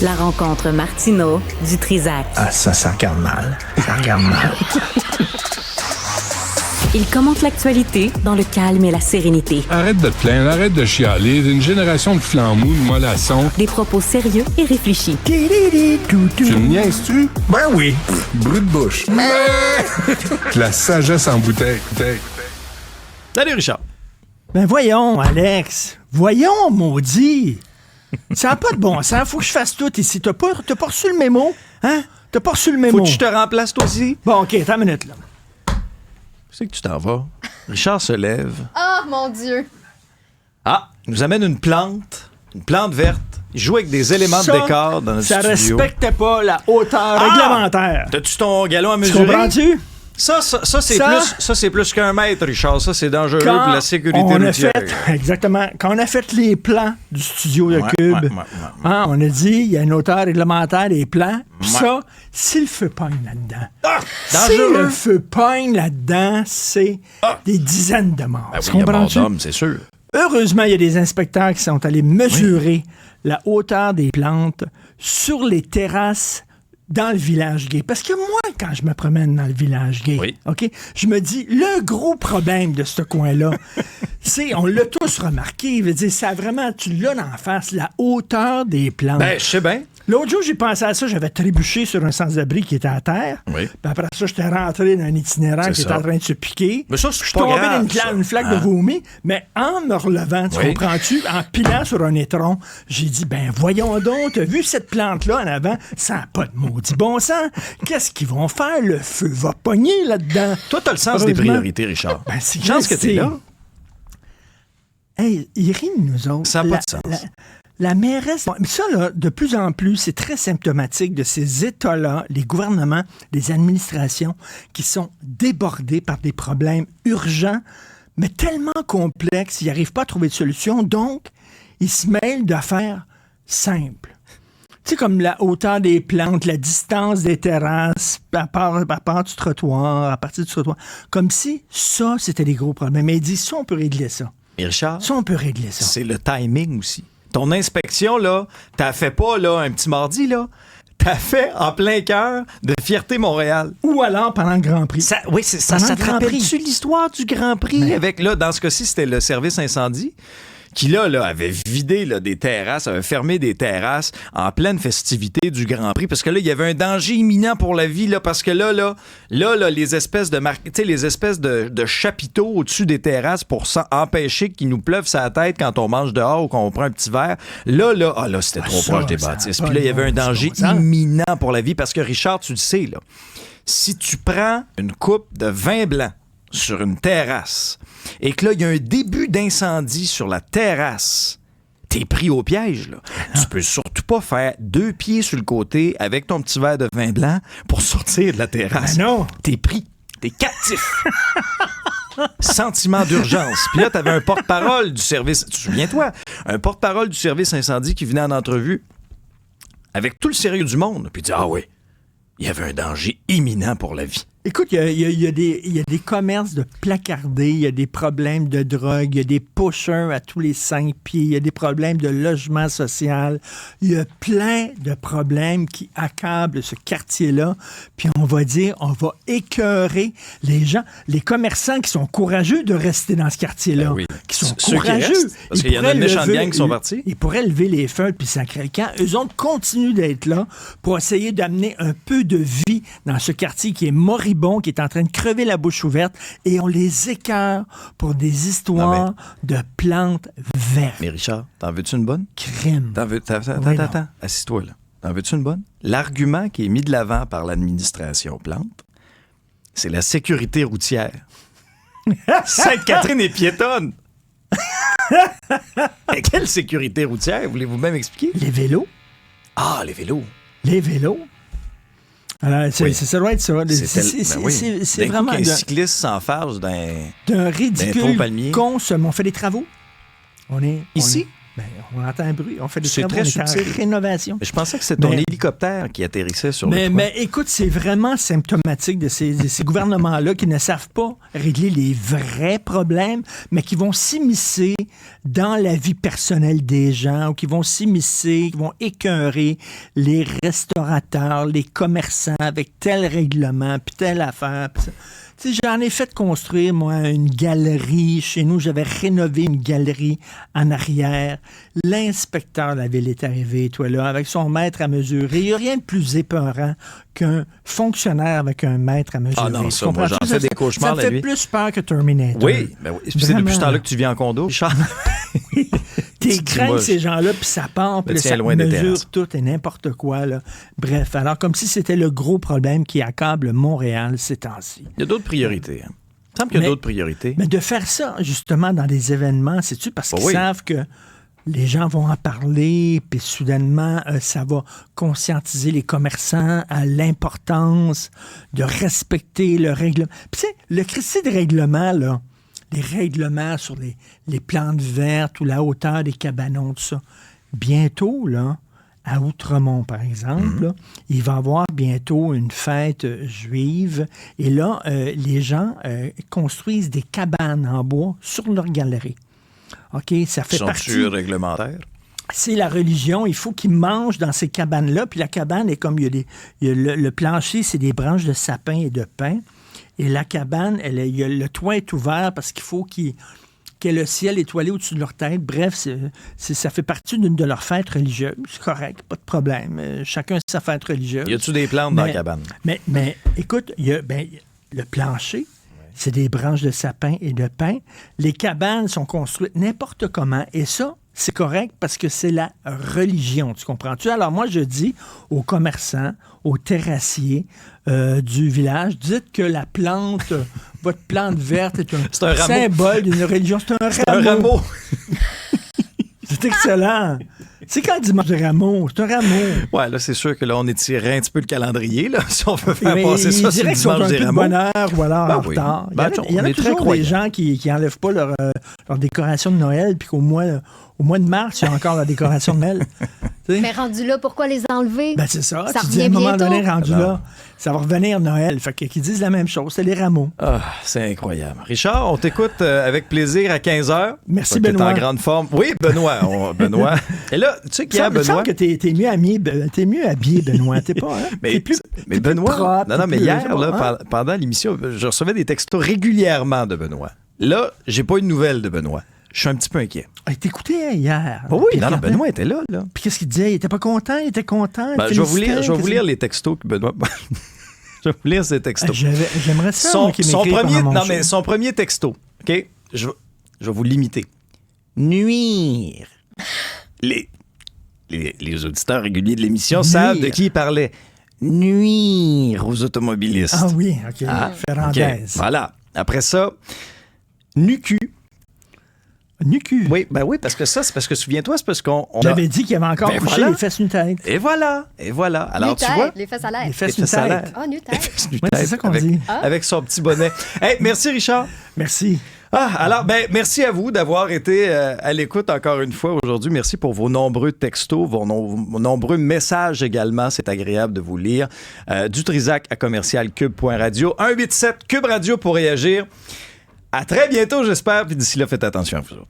La rencontre Martineau du Trizac. Ah, ça regarde mal. Ça regarde mal. Il commente l'actualité dans le calme et la sérénité. Arrête de te plaindre, arrête de chialer. Une génération de flambous, de mollassons. Des propos sérieux et réfléchis. Tu me niaises-tu? Ben oui. Brut de bouche. La sagesse en bouteille. Salut, Richard. Ben voyons, Alex. Voyons, maudit. Ça n'a pas de bon sens. Faut que je fasse tout ici. T'as pas reçu le mémo? Hein? T'as pas reçu le mémo? Faut que je te remplace, toi aussi. Bon, OK, attends une minute, là. Où c'est que tu t'en vas? Richard se lève. Oh, mon Dieu! Ah, il nous amène une plante verte. Il joue avec des éléments de décor dans notre ça studio. respectait pas la hauteur réglementaire. T'as-tu ton galon à Tu mesurer? comprends-tu? Ça, c'est plus qu'un mètre, Richard. Ça, c'est dangereux pour la sécurité on a routière. fait, exactement. Quand on a fait les plans du studio de Cube, ouais. hein, on a dit il y a une hauteur réglementaire des plans. Puis ça, si le feu pogne là-dedans, si dangereux. le feu pogne là-dedans, c'est des dizaines de morts. Ben Tu oui, il y a mort comprends-tu? d'homme, c'est sûr. Heureusement, il y a des inspecteurs qui sont allés mesurer la hauteur des plantes sur les terrasses dans le village gay. Parce que moi, quand je me promène dans le village gay, Oui. OK, je me dis, le gros problème de ce coin-là, c'est, on l'a tous remarqué, je veux dire, ça vraiment, tu l'as en face, la hauteur des plantes. Ben, je sais bien. L'autre jour, j'ai pensé à ça, j'avais trébuché sur un sans-abri qui était à terre. Oui. Puis après ça, j'étais rentré dans un itinéraire C'est qui était ça. en train de se piquer. Mais ça, je c'est suis pas tombé grave, dans une flaque de Hein? vomi, mais en me relevant, tu Oui. comprends-tu, en pilant sur un étron, j'ai dit, ben voyons donc, t'as vu cette plante-là en avant? Ça n'a pas de maudit bon sens. Qu'est-ce qu'ils vont faire? Le feu va pogner là-dedans. Toi, t'as le sens des Heureusement. priorités, Richard. Ben, c'est Chance que t'es là. Hey, ils rient de nous autres. Ça n'a pas de sens. La mairesse, bon, ça, là, de plus en plus, c'est très symptomatique de ces États-là, les gouvernements, les administrations, qui sont débordés par des problèmes urgents, mais tellement complexes, ils n'arrivent pas à trouver de solution, donc ils se mêlent d'affaires simples. Tu sais, comme la hauteur des plantes, la distance des terrasses, à part du trottoir, à partir du trottoir. Comme si ça, c'était des gros problèmes. Mais ils disent, ça, on peut régler ça. Et Richard, Ça, on peut régler ça. c'est le timing aussi. Ton inspection, là, t'as fait pas là, un petit mardi, là. T'as fait en plein cœur de Fierté Montréal. Ou alors pendant le Grand Prix. Oui, c'est ça. Pendant Ça le te Grand rappelle-tu Prix. l'histoire du Grand Prix? Mais- Avec, là, dans ce cas-ci, c'était le service incendie qui, là, avait vidé là, des terrasses, avait fermé des terrasses en pleine festivité du Grand Prix, parce que là, il y avait un danger imminent pour la vie, là, parce que là, les espèces de les espèces de chapiteaux au-dessus des terrasses pour empêcher qu'il nous pleuve sa tête quand on mange dehors ou qu'on prend un petit verre. Là, c'était trop ça, proche des ça a bâtisses. pas Puis là, il y de avait un bon danger sens. imminent pour la vie, parce que, Richard, tu le sais, là, si tu prends une coupe de vin blanc sur une terrasse et que là, il y a un début d'incendie sur la terrasse, t'es pris au piège, là. Tu peux surtout pas faire 2 pieds sur le côté avec ton petit verre de vin blanc pour sortir de la terrasse. Ben non. T'es pris. T'es captif. Sentiment d'urgence. Puis là, t'avais un porte-parole du service, tu te souviens-toi, un porte-parole du service incendie qui venait en entrevue avec tout le sérieux du monde. Puis il dit, ah oui, il y avait un danger imminent pour la vie. Écoute, il y a des commerces de placardés, il y a des problèmes de drogue, il y a des pushers à tous les 5 pieds, il y a des problèmes de logement social. Il y a plein de problèmes qui accablent ce quartier-là. Puis on va dire, on va écœurer les gens, les commerçants qui sont courageux de rester dans ce quartier-là. Ben oui. Qui sont Ceux qui courageux. restent, parce Ils qu'il y en a pourraient une méchante lever- gang qui sont partis. Ils pourraient lever les feux puis sacrer le camp. Eux autres continuent d'être là pour essayer d'amener un peu de vie dans ce quartier qui est moribond, qui est en train de crever la bouche ouverte, et on les écœure pour des histoires de plantes vertes. Mais Richard, t'en veux-tu une bonne? Crème. Attends, assis-toi là. T'en veux-tu une bonne? L'argument qui est mis de l'avant par l'administration Plante, c'est la sécurité routière. Sainte-Catherine est piétonne. Mais quelle sécurité routière? Voulez-vous même expliquer? Les vélos. Ah, les vélos. Les vélos. Alors, Oui. ça doit être ça. C'est D'un vraiment coup qu'un cycliste s'enfarge d'un d'un faux ridicule palmier. consomme. On fait des travaux. On est Ici? on entend un bruit. On fait des C'est travaux. très on est en subtil. rénovation. Mais je pensais que c'était ton Mais- hélicoptère qui atterrissait sur le toit. Mais écoute, c'est vraiment symptomatique de ces gouvernements-là qui ne savent pas régler les vrais problèmes, mais qui vont s'immiscer dans la vie personnelle des gens, ou qui vont s'immiscer, qui vont écœurer les restaurateurs, les commerçants avec tel règlement, puis telle affaire. Pis ça. Tu sais, j'en ai fait construire, moi, une galerie chez nous. J'avais rénové une galerie en arrière. L'inspecteur de la ville est arrivé, toi là, avec son mètre à mesurer. Il n'y a rien de plus épeurant qu'un fonctionnaire avec un mètre à mesurer. Ah non, ça, moi, j'en fais des cauchemars ça la fait nuit. plus peur que Terminator. Oui, ben oui. Puis c'est depuis ce temps-là que tu vis en condo, Richard. T'es crains ces gens-là, puis ça part, puis ça loin des mesure terrasses. tout et n'importe quoi. Là. Bref, alors comme si c'était le gros problème qui accable Montréal ces temps-ci. Il y a d'autres priorités. Hein. Il me semble qu'il y a d'autres priorités. Mais de faire ça, justement, dans des événements, c'est-tu parce qu'ils savent que les gens vont en parler, puis soudainement, ça va conscientiser les commerçants à l'importance de respecter le règlement. Puis tu sais, le Christi de règlement, là, les règlements sur les plantes vertes ou la hauteur des cabanons, tout ça. Bientôt, là, à Outremont, par exemple, là, il va y avoir bientôt une fête juive. Et là, les gens construisent des cabanes en bois sur leur galerie. OK, ça fait partie... Sont-tu réglementaires? C'est la religion. Il faut qu'ils mangent dans ces cabanes-là. Puis la cabane est comme... le plancher, c'est des branches de sapin et de pin. Et la cabane, le toit est ouvert parce qu'il faut qu'il y ait le ciel étoilé au-dessus de leur tête. Bref, ça fait partie d'une de leurs fêtes religieuses. C'est correct, pas de problème. Chacun a sa fête religieuse. Y a-tu des plantes dans la cabane? Mais écoute, le plancher, c'est des branches de sapin et de pin. Les cabanes sont construites n'importe comment. Et ça, c'est correct parce que c'est la religion, tu comprends-tu? Alors moi, je dis aux commerçants, aux terrassiers du village, dites que la plante, votre plante verte est un symbole d'une religion. C'est un rameau. C'est excellent. C'est quand le dimanche de rameau? C'est un rameau. Ouais, là, c'est sûr que là, on étirerait un petit peu le calendrier, là, si on veut faire passer ça sur le dimanche dimanche des de rameaux. bonheur ou alors en retard. Il y en a est très toujours des croyants. gens qui n'enlèvent pas leur décoration de Noël, puis qu'au mois de mars, il y a encore la décoration de Noël. Mais rendu là, pourquoi les enlever? Ben c'est ça. Ça Tu dis à un revient moment bientôt. donné, rendu là, ça va revenir Noël. Fait qu'ils disent la même chose. C'est les rameaux. Ah, c'est incroyable. Richard, on t'écoute avec plaisir à 15h. Merci, T'es Benoît. en grande forme. Oui, Benoît. Benoît. Et là, tu sais qu'il y a Il me semble Benoît. que t'es mieux habillé, Benoît. T'es pas, hein? Mais, T'es plus Benoît, propre, non, mais t'es plus- hier, là, pendant l'émission, je recevais des textos régulièrement de Benoît. Là, j'ai pas eu de nouvelles de Benoît. Je suis un petit peu inquiet. Ah, il t'écoutait hier. Oh oui, Puis non, regardez. Benoît était là. Puis qu'est-ce qu'il disait? Il était pas content? Il était content? Ben, il je vais vous félicitait, lire les textos que Benoît. Je vais vous lire ces Ah, textos. J'aimerais ça, moi, qu'il m'écrive pendant mon show. son premier texto, OK? Je vais vous l'imiter. Nuire. Les auditeurs réguliers de l'émission savent de qui il parlait. Nuire aux automobilistes. Ah oui, OK. Ah, Ferrandez. OK. Voilà. Après ça, NUCU. NUCU. Oui, ben oui, parce que ça, c'est parce que, souviens-toi, c'est parce qu'on... J'avais dit qu'il avait encore Ben couché voilà. les fesses nu-tête. Et voilà. Alors, tu Nu-tête, vois... les fesses à l'air. Les fesses Les fesses à nu-tête. l'air. Ah, nu-tête. Ouais, c'est ça qu'on avec, dit. avec son petit bonnet. Hey, merci, Richard. Merci. Alors, merci à vous d'avoir été à l'écoute encore une fois aujourd'hui. Merci pour vos nombreux textos, vos nombreux messages également. C'est agréable de vous lire. Du Trizac à commercialcube.radio. 187 Cube Radio pour réagir. À très bientôt, j'espère. Puis d'ici là, faites attention à vous autres.